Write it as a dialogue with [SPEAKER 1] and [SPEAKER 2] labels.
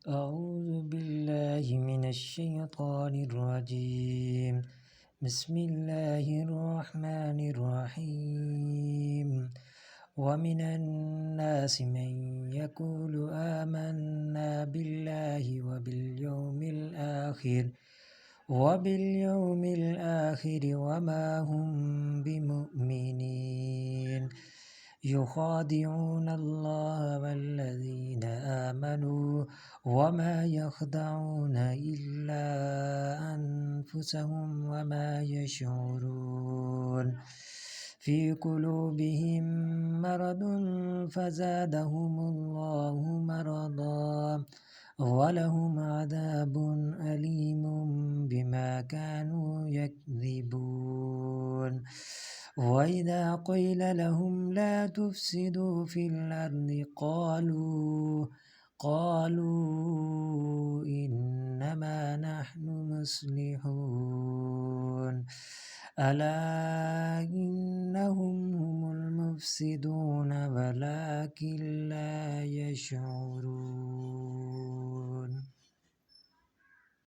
[SPEAKER 1] أعوذ بالله من الشيطان الرجيم. بسم الله الرحمن الرحيم. ومن الناس من يقول آمنا بالله وباليوم الآخر وما هم بمؤمنين. يخادعون الله والذين آمنوا وما يخدعون إلا أنفسهم وما يشعرون. في قلوبهم مرض فزادهم الله مرضا ولهم عذاب أليم بما كانوا يكذبون. وإذا قيل لهم لا تفسدوا في الأرض قالوا إنما نحن مصلحون. ألا إنهم هم المفسدون ولكن لا يشعرون.